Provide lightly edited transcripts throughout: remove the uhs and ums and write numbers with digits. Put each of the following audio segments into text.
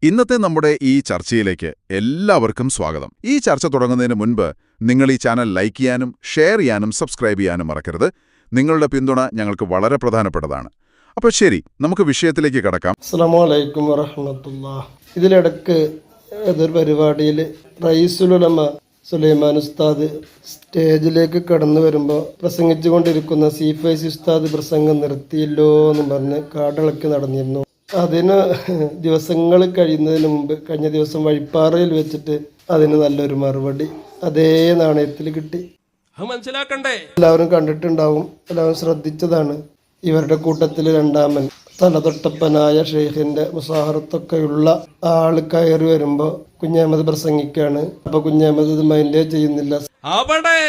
ഇന്നത്തെ നമ്മുടെ ഈ ചർച്ചയിലേക്ക് എല്ലാവർക്കും സ്വാഗതം. ഈ ചർച്ച തുടങ്ങുന്നതിന് മുൻപ് നിങ്ങൾ ഈ ചാനൽ ലൈക്ക് ചെയ്യാനും ഷെയർ ചെയ്യാനും സബ്സ്ക്രൈബ് ചെയ്യാനും മറക്കരുത്. നിങ്ങളുടെ പിന്തുണ ഞങ്ങൾക്ക് വളരെ പ്രധാനപ്പെട്ടതാണ്. അപ്പോൾ ശരി, നമുക്ക് വിഷയത്തിലേക്ക് കടക്കാം. അസ്സലാമു അലൈക്കും വറഹ്മത്തുള്ളാഹി. ഇതിലിടക്ക് ഏതൊരു പരിപാടിയിൽ റയീസുൽ ഉലമ സുലൈമാൻ ഉസ്താദ് സ്റ്റേജിലേക്ക് കടന്നു വരുമ്പോൾ പ്രസംഗിച്ചു കൊണ്ടിരിക്കുന്ന സീഫൈസി ഉസ്താദ് പ്രസംഗം നിർത്തിയില്ലോ എന്ന് പറഞ്ഞ് കാടിളക്കി നടന്നിരുന്നു. അതിന് ദിവസങ്ങൾ കഴിയുന്നതിന് മുമ്പ് കഴിഞ്ഞ ദിവസം വഴിപ്പാറയിൽ വെച്ചിട്ട് അതിന് നല്ലൊരു മറുപടി അതേ നാണയത്തിൽ കിട്ടി. മനസ്സിലാക്കണ്ടേ? എല്ലാവരും കണ്ടിട്ടുണ്ടാവും, എല്ലാവരും ശ്രദ്ധിച്ചതാണ്. ഇവരുടെ കൂട്ടത്തിൽ രണ്ടാമൻ തലതൊട്ടപ്പനായ ഷെയ്ഖിന്റെ മുസാഹറത്തൊക്കെയുള്ള ആള് കയറി വരുമ്പോ കുഞ്ഞഹമ്മദ് പ്രസംഗിക്കാണ്. അപ്പൊ കുഞ്ഞഹമ്മദ് ഇത് മൈൻഡേ ചെയ്യുന്നില്ല. അവിടെ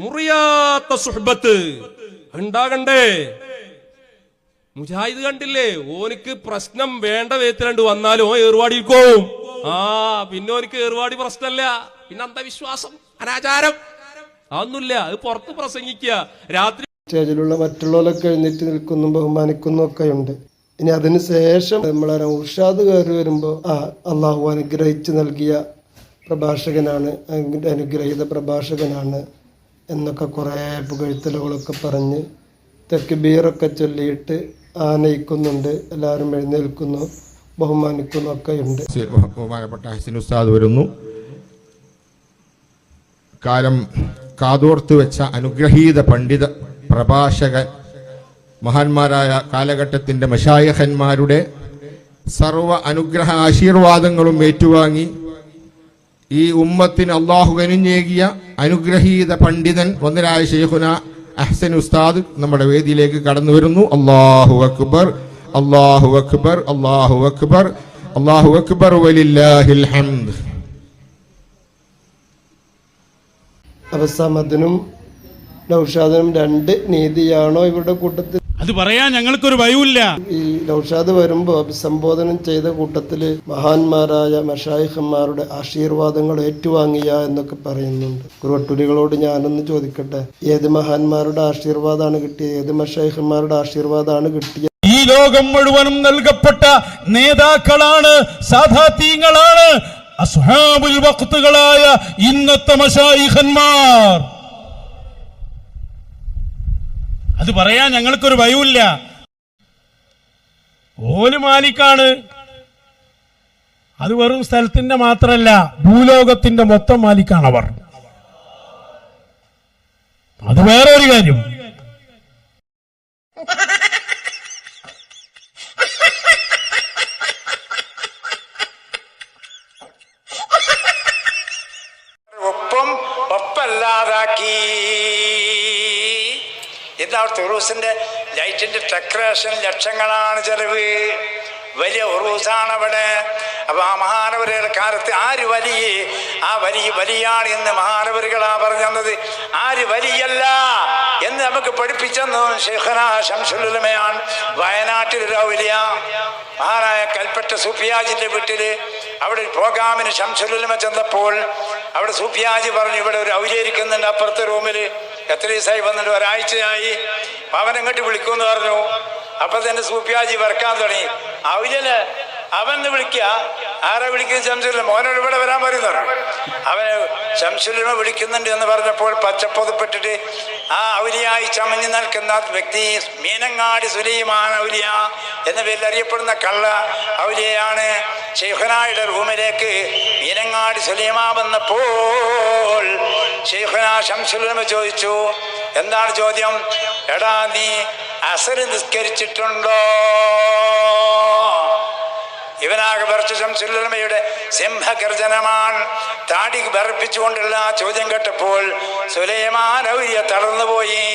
മുറിയാത്ത സുഹബത്ത് ഉണ്ടാകണ്ടേ? മുജാഹിദ് കണ്ടില്ലേ, ഓനിക്ക് പ്രശ്നം വേണ്ട വിധത്തിലുണ്ട് വന്നാലും ഓൻ ഏർവാടിക്കോവും. പിന്നെ ഓനിക്ക് ഏർവാടി പ്രശ്നമല്ല, പിന്നെ അന്ധവിശ്വാസം, അനാചാരം അതൊന്നുമില്ല. അത് പുറത്ത് പ്രസംഗിക്കുക. രാത്രി സ്റ്റേജിലുള്ള മറ്റുള്ളവരൊക്കെ എഴുന്നേറ്റ് നിൽക്കുന്നു, ബഹുമാനിക്കുന്നു ഒക്കെ ഉണ്ട്. ഇനി അതിന് ശേഷം നമ്മളെ ഉഷാദ് കയറി വരുമ്പോൾ അള്ളാഹു അനുഗ്രഹിച്ച് നൽകിയ പ്രഭാഷകനാണ്, അനുഗ്രഹീത പ്രഭാഷകനാണ് എന്നൊക്കെ കുറേ പുകഴ്ത്തലുകളൊക്കെ പറഞ്ഞ് തക്ബീറൊക്കെ ചൊല്ലിയിട്ട് ആനയിക്കുന്നുണ്ട്. എല്ലാവരും എഴുന്നേൽക്കുന്നു, ബഹുമാനിക്കുന്നു ഒക്കെ ഉണ്ട്. ബഹുമാനപ്പെട്ട ഹസൻ ഉസ്താദ് വരുന്നു. കാലം കാതോർത്ത് വെച്ച അനുഗ്രഹീത പണ്ഡിത പ്രഭാഷകൻ, മഹാന്മാരായ കാലഘട്ടത്തിൻ്റെ മശായിഖന്മാരുടെ സർവ അനുഗ്രഹ ആശീർവാദങ്ങളും ഏറ്റുവാങ്ങി ഈ ഉമ്മത്തിന് അള്ളാഹു കനിഞ്ഞേകിയ അനുഗ്രഹീത പണ്ഡിതൻ വന്ദനായ ശൈഖുന അഹ്സൻ ഉസ്താദ് നമ്മുടെ വേദിയിലേക്ക് കടന്നു വരുന്നു. അല്ലാഹു അക്ബർ, അല്ലാഹു അക്ബർ, അല്ലാഹു അക്ബർ, അല്ലാഹു അക്ബർ വലില്ലാഹിൽ ഹംദ്. അവസാമത്തിനും നൗഷാദിനും രണ്ട് നീതിയാണോ ഇവരുടെ കൂട്ടത്തിൽ? അത് പറയാൻ ഞങ്ങൾക്കൊരു ഭയമില്ല. ഈ നൗഷാദ് വരുമ്പോൾ അഭിസംബോധനം ചെയ്ത കൂട്ടത്തിൽ മഹാന്മാരായ മഷായിഖന്മാരുടെ ആശീർവാദങ്ങൾ ഏറ്റുവാങ്ങിയ എന്നൊക്കെ പറയുന്നുണ്ട്. കുറുവട്ടൂരികളോട് ഞാനൊന്ന് ചോദിക്കട്ടെ, ഏത് മഹാന്മാരുടെ ആശീർവാദമാണ് കിട്ടിയത്? ഏത് മഷായിഖന്മാരുടെ ആശീർവാദമാണ് കിട്ടിയത്? ഈ ലോകം മുഴുവനും നൽകപ്പെട്ട നേതാക്കളാണ്, സാധാത്യങ്ങളാണ്, അസ്ഹാബുൽ വഖ്തുകളായ ഇന്നത്തെ മശായിഖന്മാർ. അത് പറയാൻ ഞങ്ങൾക്കൊരു ഭയമില്ല. ഓല് മാലിക്കാണ്. അത് വെറും സ്ഥലത്തിന്റെ മാത്രമല്ല, ഭൂലോകത്തിന്റെ മൊത്തം മാലിക്കാണ് അവർ. അത് വേറെ ഒരു കാര്യം. ഒപ്പല്ലാതാക്കി. എന്താ ഉറൂസിന്റെ ലൈറ്റിന്റെ ഡെക്കറേഷൻ ലക്ഷങ്ങളാണ് ചെലവ്. വലിയ ഉറൂസാണ് അവിടെ. അപ്പൊ ആ മഹാനവരുടെ കാലത്ത് ആര് വലിയ, ആ വലിയാണ് എന്ന് മഹാനവരുകളാ പറഞ്ഞത്. ആര് വലിയല്ല എന്ന് നമുക്ക് പഠിപ്പിച്ചെന്നു ശൈഖുന ശംസുൽ ഉലമയാണ്. വയനാട്ടിലൊരു ഔലിയ മഹാനായ കൽപ്പറ്റ സൂഫിയാജിന്റെ വീട്ടില് അവിടെ ഒരു പ്രോഗ്രാമിന് ശംസുൽ ഉലമ ചെന്നപ്പോൾ അവിടെ സൂഫിയാജി പറഞ്ഞു, ഇവിടെ ഒരു ഔലിയ ഇരിക്കുന്നുണ്ട് അപ്പുറത്തെ റൂമില്. എത്ര ദിവസമായി വന്നിട്ട്? ഒരാഴ്ചയായി. അവനെങ്ങോട്ട് വിളിക്കുമെന്ന് പറഞ്ഞു. അപ്പൊ തന്നെ സൂഫിയാജി വരക്കാൻ തുടങ്ങി. ഔലിയന് അവന്ന് വിളിക്കുക. ആരാ വിളിക്കുന്നത്? ശംസുൽ ഉലമ. മോനോട് ഇവിടെ വരാൻ പറയുന്നു. അവന് ശംസുൽ ഉലമ വിളിക്കുന്നുണ്ട് എന്ന് പറഞ്ഞപ്പോൾ പച്ചപ്പൊതുപ്പെട്ടിട്ട് ആ ഔലിയായി ചമഞ്ഞു നിൽക്കുന്ന വ്യക്തി മീനങ്ങാടി സുലൈമാൻ ഔലിയ എന്ന പേരിൽ അറിയപ്പെടുന്ന കള്ള ഔലിയയാണ്. ശൈഖുനായുടെ റൂമിലേക്ക് മീനങ്ങാടി സുലൈമാൻ വന്നപ്പോൾ ശൈഖുന ശംസുൽ ഉലമ ചോദിച്ചു. എന്താണ് ചോദ്യം? എടാ, നീ അസർ നിസ്കരിച്ചിട്ടുണ്ടോ? ഇവനാകെ വിറച്ച ശംസുൽ ഉലമയുടെ സിംഹഗർജനമാണ്. താടി വിറപ്പിച്ചുകൊണ്ടുള്ള ചോദ്യം കേട്ടപ്പോൾ സുലൈമാൻ ഔലിയ തളർന്നുപോയി.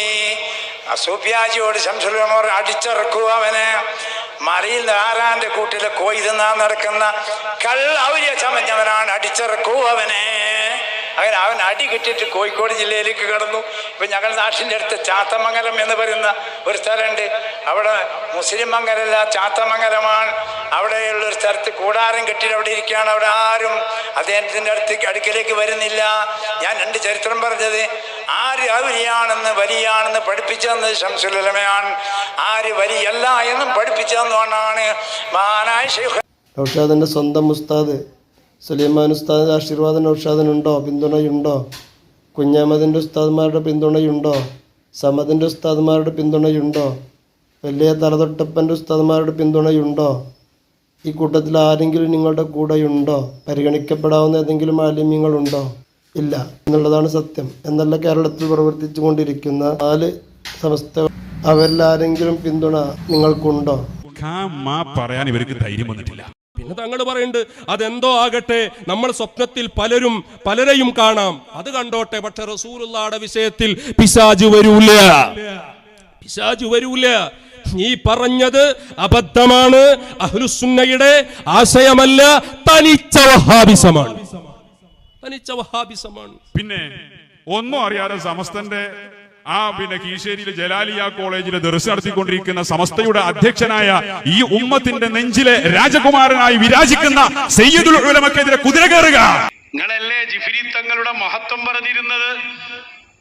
സൂഫിയാജിയോട് ശംസുൽ ഉലമ അടിച്ചിറക്കൂ അവനെ. മലയിൽ ആരാന്റെ കൂട്ടിലെ കോയി തിന്നാൻ നടക്കുന്ന കള്ള ഔലിയ ചമഞ്ഞവനാണ്, അടിച്ചിറക്കൂ അവനെ. അങ്ങനെ അവൻ അടി കിട്ടിയിട്ട് കോഴിക്കോട് ജില്ലയിലേക്ക് കടന്നു. ഇപ്പം ഞങ്ങളുടെ നാട്ടിൻ്റെ അടുത്ത് ചാത്തമംഗലം എന്ന് പറയുന്ന ഒരു സ്ഥലമുണ്ട്. അവിടെ മുസ്ലിം മംഗലല്ല, ചാത്തമംഗലമാണ്. അവിടെയുള്ള ഒരു സ്ഥലത്ത് കൂടാരം കെട്ടിട്ട് അവിടെ ഇരിക്കുകയാണ്. അവിടെ ആരും അദ്ദേഹത്തിൻ്റെ അടുക്കിലേക്ക് വരുന്നില്ല. ഞാൻ രണ്ട് ചരിത്രം പറഞ്ഞത്, ആര് ഔലിയാണെന്ന് വലിയാണെന്ന് പഠിപ്പിച്ചു തന്നത് ശംസുൽ ഉലമയാണ്. ആര് വലിയല്ല എന്നും പഠിപ്പിച്ചു തന്നുകൊണ്ടാണ് മഹാനായ ശൈഖ്. നൗഷാദിൻ്റെ സ്വന്തം ഉസ്താദ് സുലൈമാൻ ഉസ്താദിൻ്റെ ആശീർവാദം നൗഷാദിനുണ്ടോ, പിന്തുണയുണ്ടോ? കുഞ്ഞാമതിൻ്റെ ഉസ്താദ്മാരുടെ പിന്തുണയുണ്ടോ? സമദിൻ്റെ ഉസ്താദ്മാരുടെ പിന്തുണയുണ്ടോ? വലിയ തലതൊട്ടപ്പൻ്റെ ഉസ്താദ്മാരുടെ പിന്തുണയുണ്ടോ? ഈ കൂട്ടത്തിൽ ആരെങ്കിലും നിങ്ങളുടെ കൂടെയുണ്ടോ? പരിഗണിക്കപ്പെടാവുന്ന ഏതെങ്കിലും ആലിമ്യങ്ങളുണ്ടോ? ഇല്ല എന്നുള്ളതാണ് സത്യം. എന്നല്ല കേരളത്തിൽ പ്രവർത്തിച്ചു കൊണ്ടിരിക്കുന്ന 4 സമസ്ത, അവരിൽ ആരെങ്കിലും പിന്തുണ നിങ്ങൾക്കുണ്ടോ? പറയാൻ ഇവർക്ക് ധൈര്യം വന്നിട്ടില്ല. പിന്നെ തങ്ങൾ പറയുന്നുണ്ട്, അതെന്തോ ആകട്ടെ, നമ്മൾ സ്വപ്നത്തിൽ പലരെയും കാണാം, അത് കണ്ടോട്ടെ. പക്ഷെ റസൂലുള്ളാഹിയുടെ വിഷയത്തിൽ പിശാച് വരൂല. നീ പറഞ്ഞത് അബദ്ധമാണ്, അഹ്ലുസുന്നയുടെ ആശയമല്ല, തനിച്ച വഹാബിസമാണ്. പിന്നെ ഒന്നും അറിയാതെ സമസ്തന്റെ കീശേരിയിലെ ജലാലിയ കോളേജിലെ ദർസ് നടത്തിക്കൊണ്ടിരിക്കുന്ന സമസ്തയുടെ അധ്യക്ഷനായ ഈ ഉമ്മത്തിന്റെ നെഞ്ചിലെ രാജകുമാരനായി വിരാജിക്കുന്ന സയ്യിദുൽ ഉലമക്കെതിരെ കുതിര കയറുക. നിങ്ങളല്ലേ ജിഫ്രി തങ്ങളുടെ മഹത്വം പറഞ്ഞിരുന്നത്?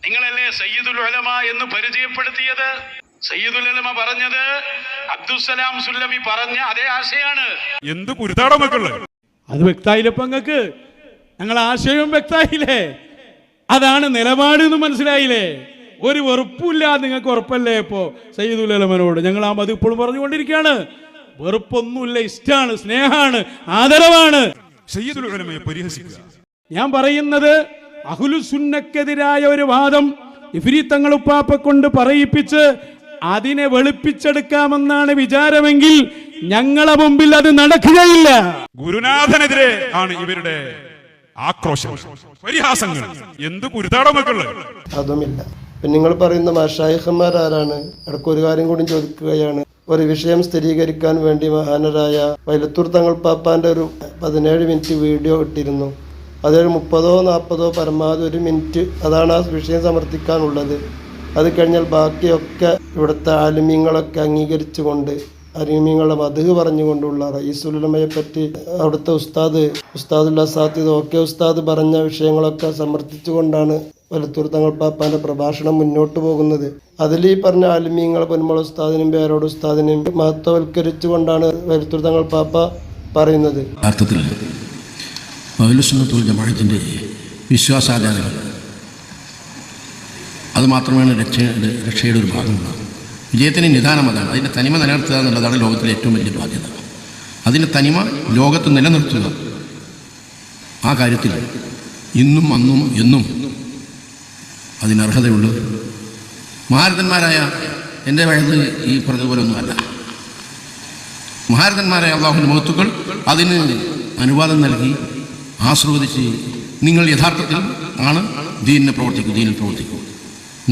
നിങ്ങളല്ലേ സയ്യിദുൽ ഉലമ എന്ന് പരിചയപ്പെടുത്തിയത്? സയ്യിദുൽ ഉലമ പറഞ്ഞത് അബ്ദുസ്സലാം സുല്ലമി പറഞ്ഞ അതേ ആശയാണ്. എന്ത് കുരുത്താടോ മക്കള്? അത് വ്യക്തമായില്ലപ്പോ നിങ്ങൾക്ക്? ഞങ്ങൾ ആശയവും വ്യക്തമായില്ലേ? അതാണ് നിലപാട് എന്ന് മനസ്സിലായില്ലേ? ഒരു വെറുപ്പില്ല. നിങ്ങൾക്ക് ഉറപ്പല്ലേ ഇപ്പോ സയ്യിദുൽ ഉലമയോട്? ഞങ്ങൾ അത് ഇപ്പോഴും പറഞ്ഞുകൊണ്ടിരിക്കുകയാണ്. വെറുപ്പൊന്നുമില്ല, ഇഷ്ടമാണ്, സ്നേഹമാണ്, ആദരവാണ്. സയ്യിദുൽ ഉലമയെ പരിഹസിക്കുക. ഞാൻ പറയുന്നത് അഹ്ലുസുന്നക്കെതിരായ ഒരു വാദം ഇഫ്രീ തങ്ങൾ ഉപ്പാപ്പ കൊണ്ട് പറയിപ്പിച്ച് അതിനെ വെളുപ്പിച്ചെടുക്കാമെന്നാണ് വിചാരമെങ്കിൽ ഞങ്ങളെ മുമ്പിൽ അത് നടക്കുകയില്ല. ഗുരുനാഥനെതിരെ ആണ് ഇവരുടെ ആക്രോശം, പരിഹാസങ്ങൾ. എന്ത് കുരുത്താടോ മക്കള്? അതുമില്ല. പിന്നെ നിങ്ങൾ പറയുന്ന മശായിഖന്മാർ ആരാണ്? ഇടയ്ക്ക് ഒരു കാര്യം കൂടി ചോദിക്കുകയാണ്. ഒരു വിഷയം സ്ഥിരീകരിക്കാൻ വേണ്ടി മഹാനരായ വൈലത്തൂർ തങ്ങൾ പാപ്പാന്റെ ഒരു 17 മിനിറ്റ് വീഡിയോ ഇട്ടിരുന്നു. അതൊരു 30-40 പരമാവധി 1 മിനിറ്റ്, അതാണ് ആ വിഷയം സമർത്ഥിക്കാനുള്ളത്. അത് കഴിഞ്ഞാൽ ബാക്കിയൊക്കെ ഇവിടുത്തെ ആലിമ്യങ്ങളൊക്കെ അംഗീകരിച്ചുകൊണ്ട്, അലിമ്യങ്ങളെ മദ്ഹ് പറഞ്ഞുകൊണ്ടുള്ള റഈസുൽ ഉലമയെ പറ്റി അവിടുത്തെ ഉസ്താദുൽ അസാത്തിദ് ഉസ്താദ് പറഞ്ഞ വിഷയങ്ങളൊക്കെ സമർത്ഥിച്ചുകൊണ്ടാണ് വലത്തൂർ തങ്ങൾ പാപ്പാന്റെ പ്രഭാഷണം മുന്നോട്ട് പോകുന്നത്. അതിൽ ഈ പറഞ്ഞ ആലിമ്യങ്ങളെ പൊന്മള ഉസ്താദിനും പേരോട് ഉസ്താദിനെയും മഹത്വവൽക്കരിച്ചുകൊണ്ടാണ് വലത്തൂർ തങ്ങൾ പാപ്പ പറയുന്നത്. യഥാർത്ഥത്തിൽ അഹ്ലുസുന്നത്തുൽ ജമാഅത്തിന്റെ വിശ്വാസാചാരങ്ങൾ അത് മാത്രമാണ് രക്ഷയുടെ ഒരു ഭാഗമുള്ളത്. വിജയത്തിന് നിദാനം അതാണ്. അതിൻ്റെ തനിമ നിലനിർത്തുക എന്നുള്ളതാണ് ലോകത്തിലെ ഏറ്റവും വലിയ ബാധ്യത. അതിൻ്റെ തനിമ ലോകത്ത് നിലനിർത്തുക, ആ കാര്യത്തിൽ ഇന്നും അന്നും എന്നും അതിനർഹതയുള്ളൂ. മഹാരഥന്മാരായ എൻ്റെ വയതിൽ ഈ പറഞ്ഞതുപോലൊന്നുമല്ല. മഹാരഥന്മാരായ അള്ളാഹുവിൻ്റെ മഹത്തുക്കൾ അതിന് അനുവാദം നൽകി ആസ്വദിച്ച് നിങ്ങൾ യഥാർത്ഥത്തിൽ ആണ് ദീനിൽ പ്രവർത്തിക്കും.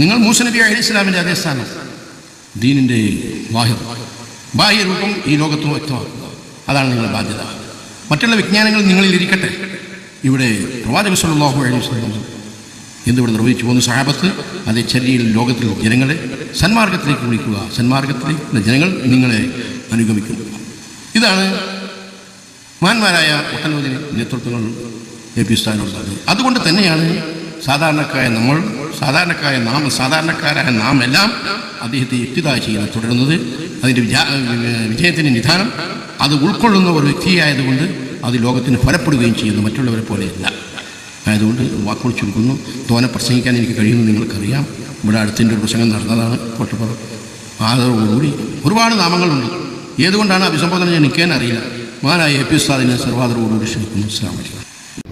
നിങ്ങൾ മൂസ നബി അലൈഹി ഇസ്ലാമിൻ്റെ അതേ സ്ഥാനം, ദീനിൻ്റെ ബാഹ്യരൂപം ഈ ലോകത്ത് വ്യക്തമാക്കുക. അതാണ് നിങ്ങളുടെ ബാധ്യത. മറ്റുള്ള വിജ്ഞാനങ്ങൾ നിങ്ങളിൽ ഇരിക്കട്ടെ. ഇവിടെ പ്രവാചക സ്വല്ലല്ലാഹു അലൈഹി വസല്ലം എന്നിവിടെ നിർവഹിച്ചു പോകുന്ന സഹാബത്ത് അതേ ചര്യയിൽ ലോകത്തിൽ ജനങ്ങളെ സന്മാർഗത്തിലേക്ക് വിളിക്കുക. സന്മാർഗത്തിലേക്ക് ജനങ്ങൾ നിങ്ങളെ അനുഗമിക്കും. ഇതാണ് മഹാന്മാരായ ഒട്ടനവധി നേതൃത്വങ്ങൾ ലഭിസ്ഥാനുള്ളത്. അതുകൊണ്ട് തന്നെയാണ് സാധാരണക്കാരായ നാം എല്ലാം അദ്ദേഹത്തെ ഇക്തിദാ ചെയ്യുന്നത്, തുടരുന്നത്. അതിൻ്റെ വിജയത്തിൻ്റെ നിധാനം അത് ഉൾക്കൊള്ളുന്ന ഒരു വ്യക്തിയായതുകൊണ്ട് അത് ലോകത്തിന് ഫലപ്പെടുകയും ചെയ്യുന്നു, മറ്റുള്ളവരെ പോലെയല്ല. ആയതുകൊണ്ട് വാക്കുകൾ ചുരുക്കുന്നു. തോനെ പ്രസംഗിക്കാൻ എനിക്ക് കഴിയുമെന്ന് നിങ്ങൾക്കറിയാം. ഇവിടെ അടുത്തിൻ്റെ ഒരു പ്രസംഗം നടന്നതാണ് കോട്ടപ്പുറം. അതോടുകൂടി ഒരുപാട് നാമങ്ങളുണ്ട്. ഏതുകൊണ്ടാണ് അഭിസംബോധന ഞാൻ നിൽക്കാൻ അറിയില്ല. മഹാനായ എ പി ഉസ്താദിനെ സർവാദരോടുകൂടി ക്ഷണിക്കുന്നു. അസ്സലാമു അലൈക്കും.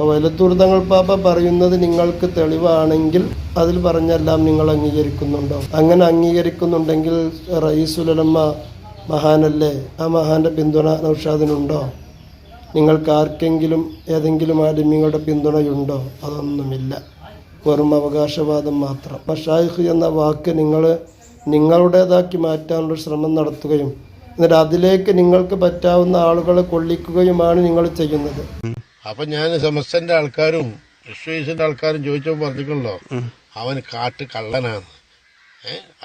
വൈലത്തൂർ തങ്ങൾ പാപ്പ പറയുന്നത് നിങ്ങൾക്ക് തെളിവാണെങ്കിൽ അതിൽ പറഞ്ഞെല്ലാം നിങ്ങൾ അംഗീകരിക്കുന്നുണ്ടോ? അങ്ങനെ അംഗീകരിക്കുന്നുണ്ടെങ്കിൽ റഈസുൽ ഉലമ മഹാനല്ലേ? ആ മഹാന്റെ പിന്തുണ നൗഷാദിനുണ്ടോ? നിങ്ങൾക്ക് ആർക്കെങ്കിലും ഏതെങ്കിലും ആലിമ്യങ്ങളുടെ പിന്തുണയുണ്ടോ? അതൊന്നുമില്ല. വെറും അവകാശവാദം മാത്രം. മശായിഖ് എന്ന വാക്ക് നിങ്ങളുടേതാക്കി മാറ്റാനുള്ള ശ്രമം നടത്തുകയും എന്നിട്ട് അതിലേക്ക് നിങ്ങൾക്ക് പറ്റാവുന്ന ആളുകളെ കൊള്ളിക്കുകയുമാണ് നിങ്ങൾ ചെയ്യുന്നത്. അപ്പൊ ഞാൻ സമസ്തന്റെ ആൾക്കാരും വിശ്വസിന്റെ ആൾക്കാരും ചോദിച്ചപ്പോൾ പറഞ്ഞിട്ടുണ്ടല്ലോ, അവൻ കാട്ട് കള്ളനാണ്.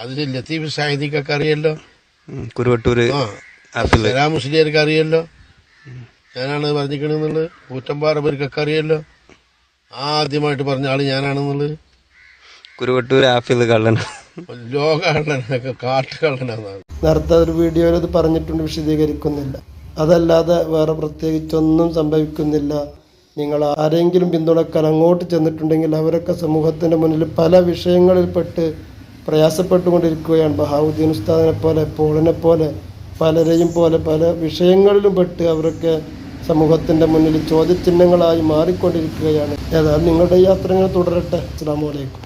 അതിൽ ലത്തീഫ് സാഹിദിക്കൊക്കെ അറിയല്ലോ, സലാം മുസ്ലിയാർക്ക് അറിയല്ലോ, ഞാനാണ് പറഞ്ഞിരിക്കണെന്നുള്ളത്. കൂറ്റമ്പാറബർക്കൊക്കെ അറിയല്ലോ. ആദ്യമായിട്ട് പറഞ്ഞ ആള് ഞാനാണെന്നുള്ളത്. ലോക കള്ളനൊക്കെ കാട്ട് കള്ളനാണ്. നേരത്തെ ഒരു വീഡിയോയിൽ അത് പറഞ്ഞിട്ടുണ്ട്, വിശദീകരിക്കുന്നില്ല. അതല്ലാതെ വേറെ പ്രത്യേകിച്ചൊന്നും സംഭവിക്കുന്നില്ല. നിങ്ങൾ ആരെങ്കിലും പിന്തുണക്കാൻ അങ്ങോട്ട് ചെന്നിട്ടുണ്ടെങ്കിൽ അവരൊക്കെ സമൂഹത്തിൻ്റെ മുന്നിൽ പല വിഷയങ്ങളിൽപ്പെട്ട് പ്രയാസപ്പെട്ടുകൊണ്ടിരിക്കുകയാണ്. ബഹാവുദ്ദീൻ ഉസ്താദിനെ പോലെ, പോളിനെ പോലെ, പലരെയും പോലെ പല വിഷയങ്ങളിലും പെട്ട് അവരൊക്കെ സമൂഹത്തിൻ്റെ മുന്നിൽ ചോദ്യചിഹ്നങ്ങളായി മാറിക്കൊണ്ടിരിക്കുകയാണ്. ഏതായാലും നിങ്ങളുടെ യാത്ര ഇങ്ങനെ തുടരട്ടെ. അസ്സലാമു അലൈക്കും.